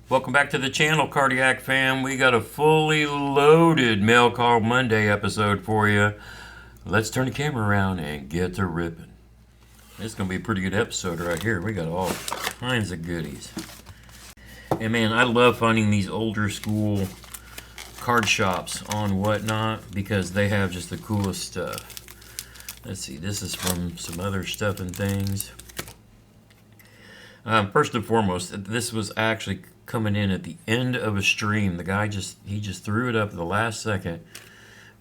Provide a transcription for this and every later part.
Welcome back to the channel, Cardiac fam. We got a fully loaded Mail Call Monday episode for you. Let's turn the camera around and get to ripping. It's going to be a pretty good episode right here. We got all kinds of goodies. And man, I love finding these older school card shops on Whatnot because they have just the coolest stuff. Let's see, this is from some other stuff and things. First and foremost, this was actually coming in at the end of a stream. The guy just threw it up at the last second.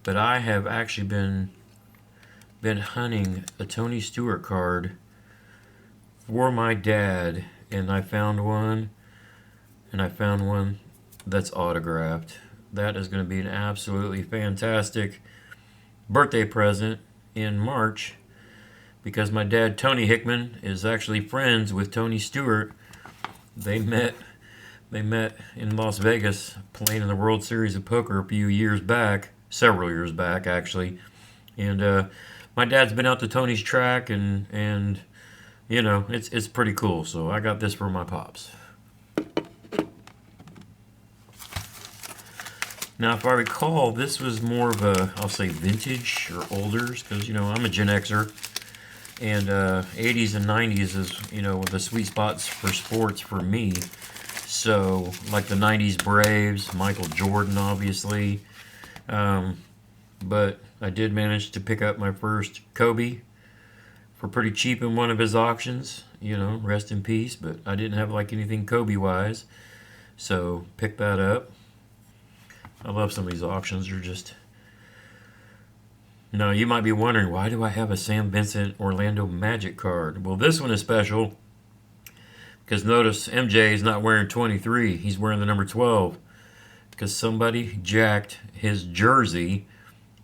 But I have actually been hunting a Tony Stewart card for my dad, and I found one that's autographed. That is going to be an absolutely fantastic birthday present in March, because my dad, Tony Hickman, is actually friends with Tony Stewart. They met in Las Vegas playing in the World Series of Poker a few years back, several years back actually. And my dad's been out to Tony's track, and you know, it's pretty cool. So I got this for my pops. Now, if I recall, this was more of a, I'll say, vintage or olders, because, you know, I'm a Gen Xer, and 80s and 90s is, you know, the sweet spots for sports for me. So, like the 90s Braves, Michael Jordan, obviously. But I did manage to pick up my first Kobe for pretty cheap in one of his auctions. You know, rest in peace. But I didn't have like anything Kobe-wise. So, picked that up. I love some of these auctions. They're just... Now, you might be wondering, why do I have a Sam Vincent Orlando Magic card? Well, this one is special because notice MJ is not wearing 23. He's wearing the number 12 because somebody jacked his jersey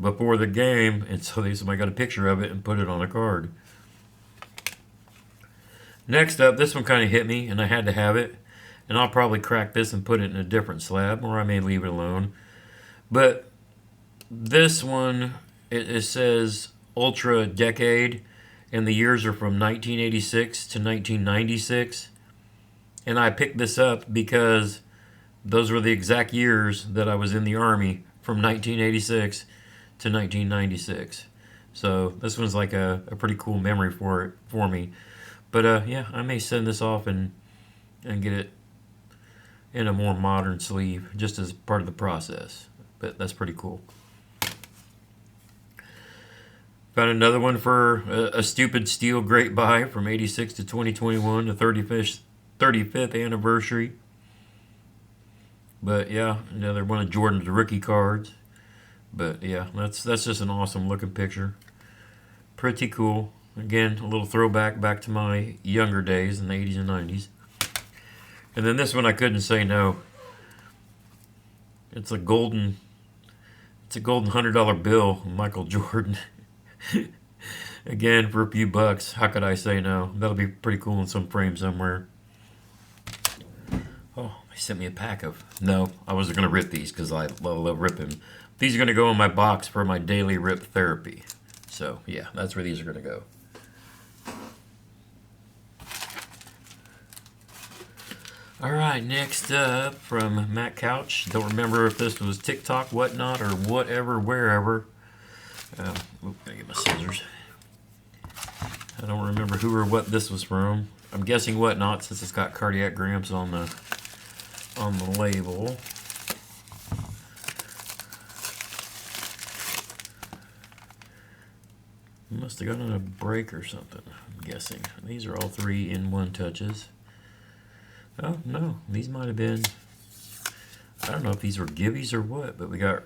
before the game, and so somebody got a picture of it and put it on a card. Next up, this one kind of hit me, and I had to have it. And I'll probably crack this and put it in a different slab, or I may leave it alone. But this one, it says Ultra Decade, and the years are from 1986 to 1996. And I picked this up because those were the exact years that I was in the Army, from 1986 to 1996. So this one's like a pretty cool memory for me. But yeah, I may send this off and get it in a more modern sleeve, just as part of the process. But that's pretty cool. Found another one for a stupid steal great buy from 86 to 2021, the 35th anniversary. But yeah, another one of Jordan's rookie cards. But yeah, that's just an awesome looking picture. Pretty cool. Again, a little throwback back to my younger days in the 80s and 90s. And then this one I couldn't say no. It's a golden $100 bill, Michael Jordan. Again, for a few bucks, how could I say no? That'll be pretty cool in some frame somewhere. Oh, they sent me a pack of... No, I wasn't going to rip these because I love ripping. These are going to go in my box for my daily rip therapy. So, yeah, that's where these are going to go. Alright, next up from Matt Couch. Don't remember if this was TikTok, Whatnot, or whatever, wherever. Gotta get my scissors. I don't remember who or what this was from. I'm guessing Whatnot, since it's got cardiacgramps on the label. Must have gotten a break or something, I'm guessing. These are all 3-in-1 touches. Oh, no, these might have been, I don't know if these were gibbies or what, but we got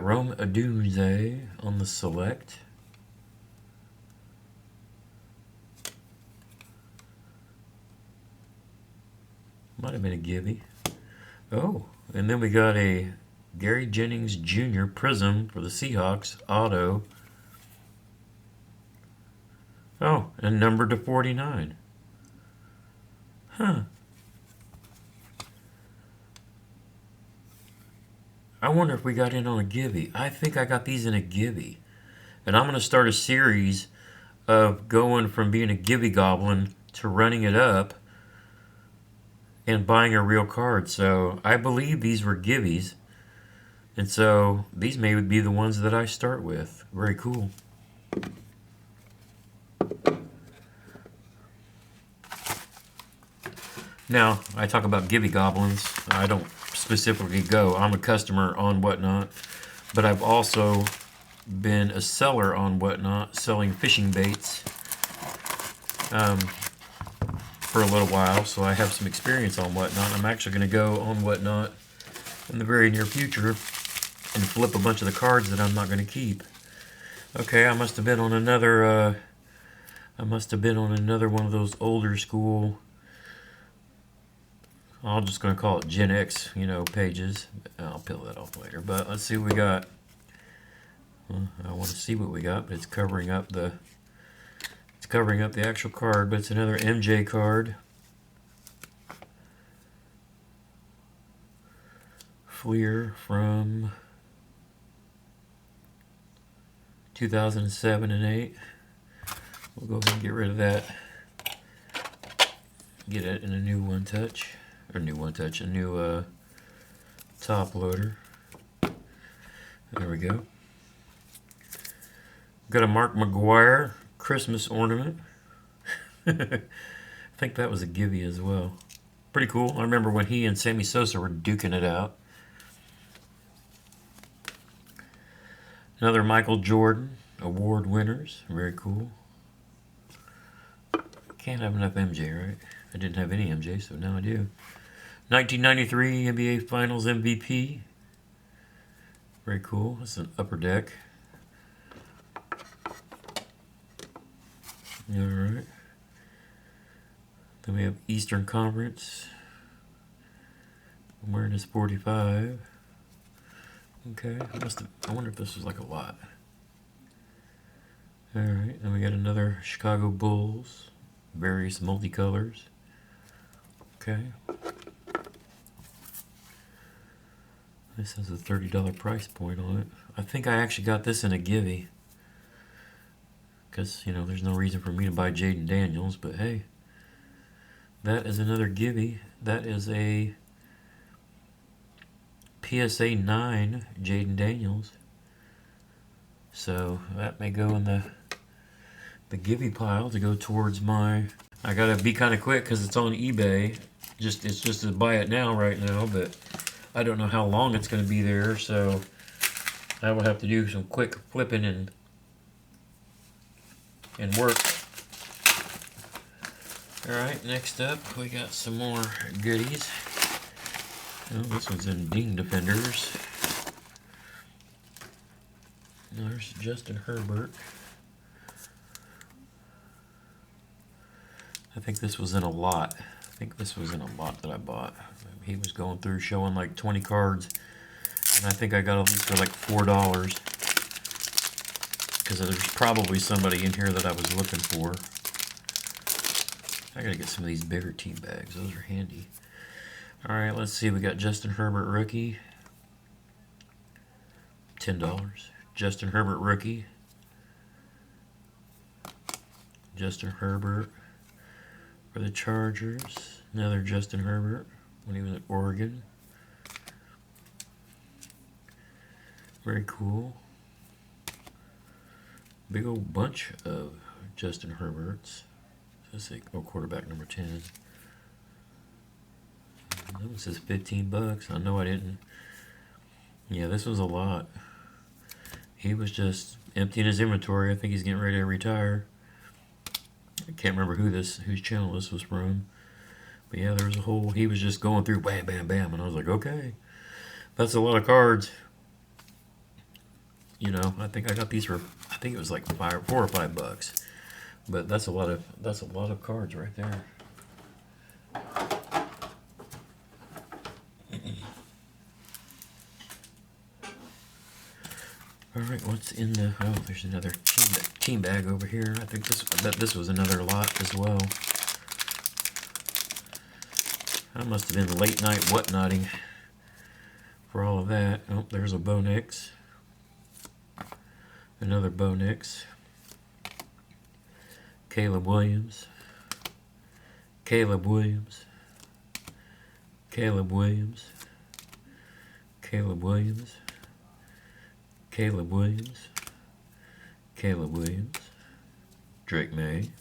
Rome Odunze on the select. Might have been a gibby. Oh, and then we got a Gary Jennings Jr. Prism for the Seahawks, auto. Oh, and numbered to 49. Huh. I wonder if we got in on a gibby. I think I got these in a gibby. And I'm going to start a series of going from being a gibby goblin to running it up and buying a real card. So I believe these were givvies. And so these may be the ones that I start with. Very cool. Now, I talk about Gibby Goblins. I don't specifically go. I'm a customer on Whatnot, but I've also been a seller on Whatnot, selling fishing baits for a little while, so I have some experience on Whatnot. I'm actually going to go on Whatnot in the very near future and flip a bunch of the cards that I'm not going to keep. Okay, I must have been on another one of those older school, I'm just going to call it Gen X, pages. I'll peel that off later. But let's see what we got. Well, I want to see what we got, but it's covering up the actual card. But it's another MJ card. Fleer from 2007 and 8. We'll go ahead and get rid of that. Get it in a new one touch. A new top loader. There we go. Got a Mark McGuire Christmas ornament. I think that was a Gibby as well. Pretty cool. I remember when he and Sammy Sosa were duking it out. Another Michael Jordan award winners. Very cool. Can't have enough MJ, right? I didn't have any MJ, so now I do. 1993 NBA Finals MVP. Very cool. That's an upper deck. Alright. Then we have Eastern Conference. I'm wearing this 45. Okay. I wonder if this was like a lot. Alright. Then we got another Chicago Bulls. Various multicolors. Okay. This has a $30 price point on it. I think I actually got this in a Givey. Because, there's no reason for me to buy Jaden Daniels, but hey. That is another Givey. That is a PSA 9 Jaden Daniels. So that may go in the Givey pile to go towards my... I gotta be kind of quick because it's on eBay. It's just to buy it now, right now, but I don't know how long it's going to be there, so I will have to do some quick flipping and work. Alright, next up we got some more goodies. Oh, this one's in Ding Defenders. There's Justin Herbert. I think this was in a lot. That I bought. He was going through showing like 20 cards, and I think I got these for like $4 because there's probably somebody in here that I was looking for. I gotta get some of these bigger tea bags. Those are handy. All right, let's see. We got Justin Herbert rookie, $10. Justin Herbert rookie. Justin Herbert for the Chargers. Another Justin Herbert when he was at Oregon. Very cool. Big old bunch of Justin Herberts. Let's see, quarterback number 10. That one says $15. I know I didn't. Yeah, this was a lot. He was just emptying his inventory. I think he's getting ready to retire. I can't remember whose channel this was from. But yeah, there was a whole, he was just going through bam, bam, bam. And I was like, okay, that's a lot of cards. I think I got these for, I think it was like $4 or $5. But that's a lot of cards right there. All right, what's in the, oh, there's another team bag over here. I bet this was another lot as well. I must have been late night whatnotting for all of that. Oh, there's a Bo Nix. Another Bo Nix. Caleb Williams. Caleb Williams, Caleb Williams, Caleb Williams, Caleb Williams, Drake May,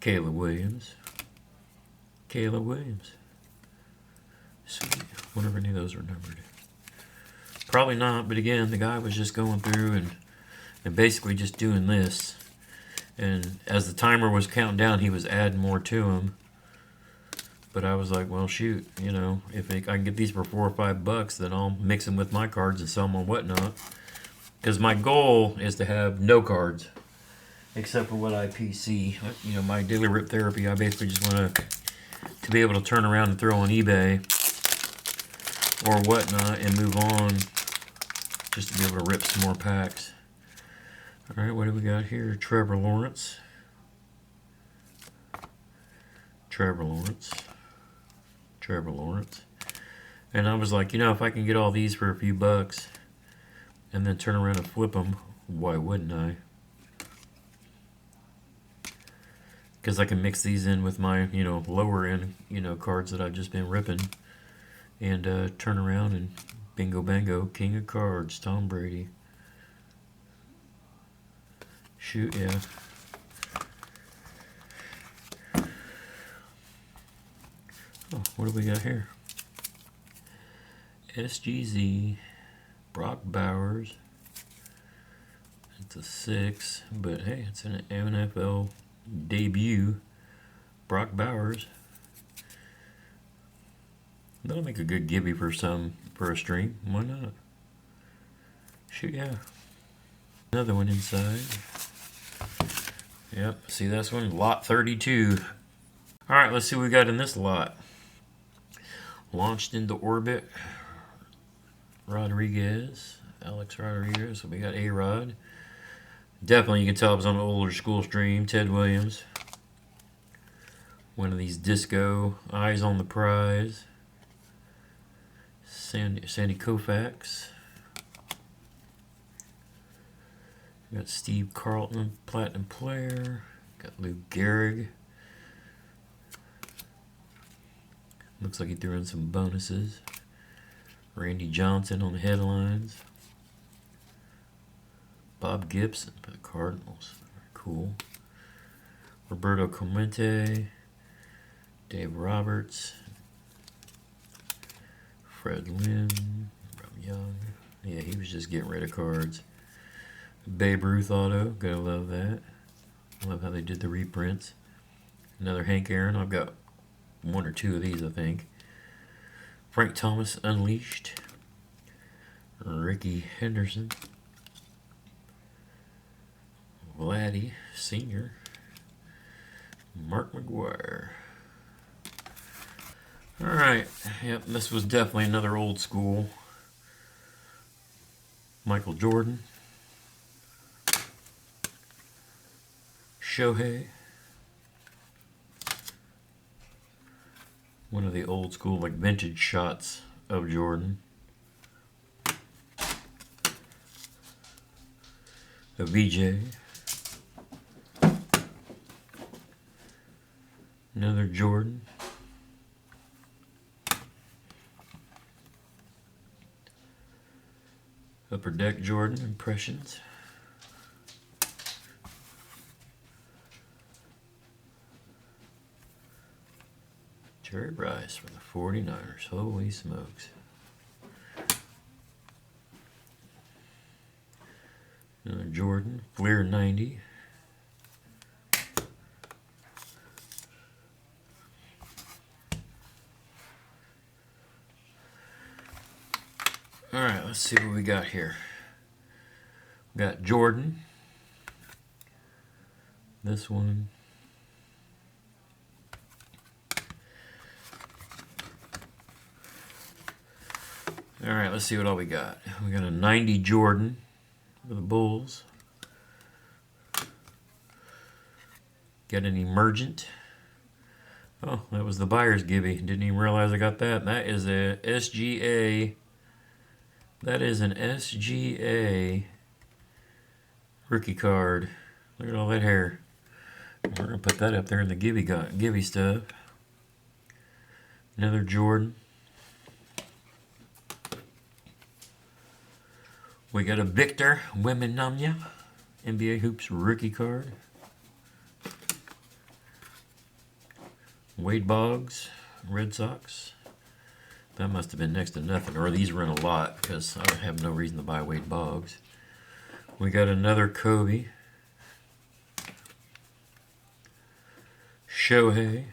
Caleb Williams, Caleb Williams. Sweet. Wonder if any of those were numbered. Probably not, but again, the guy was just going through and basically just doing this. And as the timer was counting down, he was adding more to them. But I was like, well, shoot, you know, if I can get these for $4 or $5, then I'll mix them with my cards and sell them on Whatnot. Because my goal is to have no cards, except for what I PC. You know, my daily rip therapy, I basically just want to be able to turn around and throw on eBay or Whatnot and move on, just to be able to rip some more packs. All right, what do we got here? Trevor Lawrence. Trevor Lawrence. Trevor Lawrence. And I was like, you know, if I can get all these for a few bucks and then turn around and flip them, why wouldn't I? Because I can mix these in with my, you know, lower end, you know, cards that I've just been ripping and turn around and bingo bango, king of cards, Tom Brady. Shoot, yeah. Oh, what do we got here? SGZ, Brock Bowers. It's a 6, but hey, it's an NFL debut. Brock Bowers. That'll make a good Gibby for a stream. Why not? Shoot, yeah. Another one inside. Yep, see this one? Lot 32. Alright, let's see what we got in this lot. Launched into orbit. Rodriguez. Alex Rodriguez. So we got A-Rod. Definitely, you can tell it was on an older school stream. Ted Williams. One of these disco. Eyes on the prize. Sandy Koufax. Got Steve Carlton, Platinum Player. Got Luke Gehrig. Looks like he threw in some bonuses. Randy Johnson on the headlines. Bob Gibson for the Cardinals. Very cool. Roberto Clemente. Dave Roberts. Fred Lynn. Rob Young. Yeah, he was just getting rid of cards. Babe Ruth auto, gotta love that. Love how they did the reprints. Another Hank Aaron, I've got one or two of these, I think. Frank Thomas Unleashed. Ricky Henderson. Vladdy Sr. Mark McGuire. Alright, yep, this was definitely another old school. Michael Jordan. Shohei. One of the old school, like, vintage shots of Jordan. A VJ. Another Jordan. Upper Deck Jordan Impressions. Jerry Rice for the 49ers. Holy smokes. Another Jordan. Fleer 90. Alright, let's see what we got here. We got Jordan. This one. Alright, let's see what all we got. We got a 90 Jordan for the Bulls. Got an Emergent. Oh, that was the buyer's Gibby. Didn't even realize I got that. That is a SGA. That is an SGA rookie card. Look at all that hair. We're going to put that up there in the Gibby stuff. Another Jordan. We got a Victor Wembanyama NBA Hoops rookie card. Wade Boggs, Red Sox. That must have been next to nothing, or these run a lot because I have no reason to buy Wade Boggs. We got another Kobe. Shohei.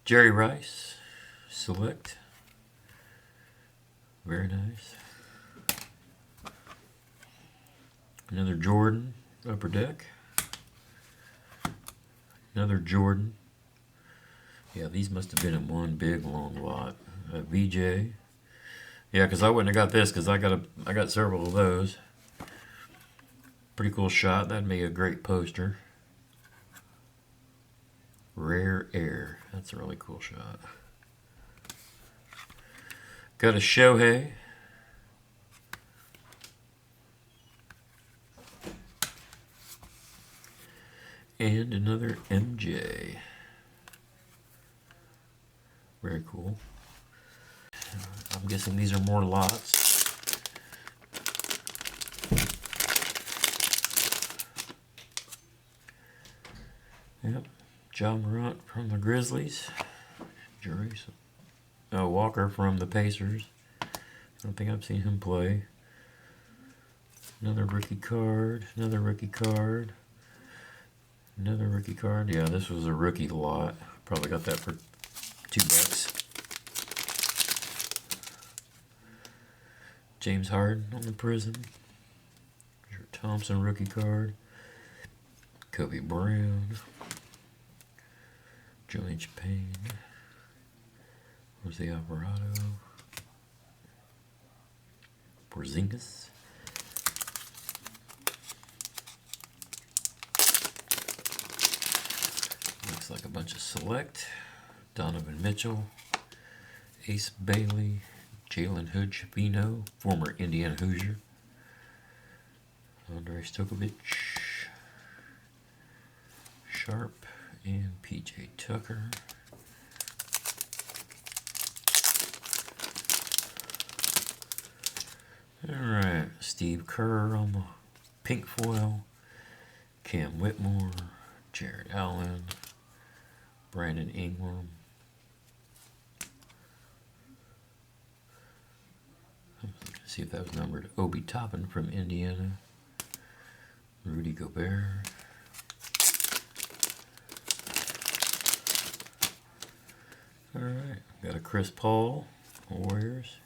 Jerry Rice. Select. Very nice. Another Jordan. Upper Deck. Another Jordan. Yeah, these must have been in one big long lot. A VJ. Yeah, because I wouldn't have got this because I got several of those. Pretty cool shot. That'd make a great poster. Rare Air. That's a really cool shot. Got a Shohei. And another MJ. Very cool. I'm guessing these are more lots. Yep. John Morant from the Grizzlies. Jerusalem. Oh, Walker from the Pacers. I don't think I've seen him play. Another rookie card. Another rookie card. Another rookie card. Yeah, this was a rookie lot. Probably got that for $2. James Harden on the Prism. Your Thompson rookie card. Kobe Brown. Julian Payne. Jose Alvarado. Porzingis. Looks like a bunch of select. Donovan Mitchell. Ace Bailey. Jalen Hood-Schifino, former Indiana Hoosier. Andrei Stokovic. Sharp and PJ Tucker. Alright, Steve Kerr on the pink foil. Cam Whitmore. Jared Allen. Brandon Ingram. See if that was numbered. Obi Toppin from Indiana. Rudy Gobert. Alright, got a Chris Paul, Warriors.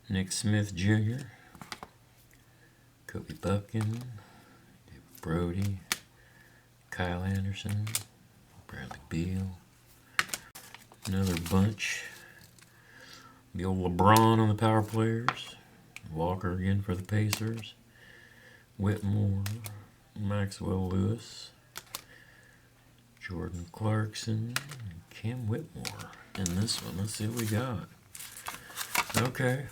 Nick Smith Jr. Kobe Buffkin. David Brody. Kyle Anderson. Bradley Beal. Another bunch. The old LeBron on the power players. Walker again for the Pacers. Whitmore. Maxwell Lewis. Jordan Clarkson. And Cam Whitmore. And this one, let's see what we got. Okay.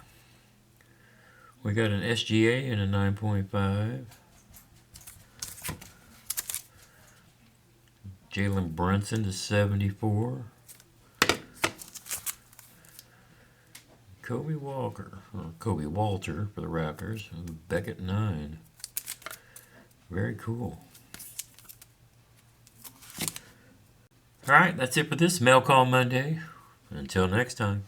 We got an SGA and a 9.5. Jalen Brunson to 74. Kobe Walker, or Kobe Walter for the Raptors. Beckett 9. Very cool. Alright, that's it for this Mail Call Monday. Until next time.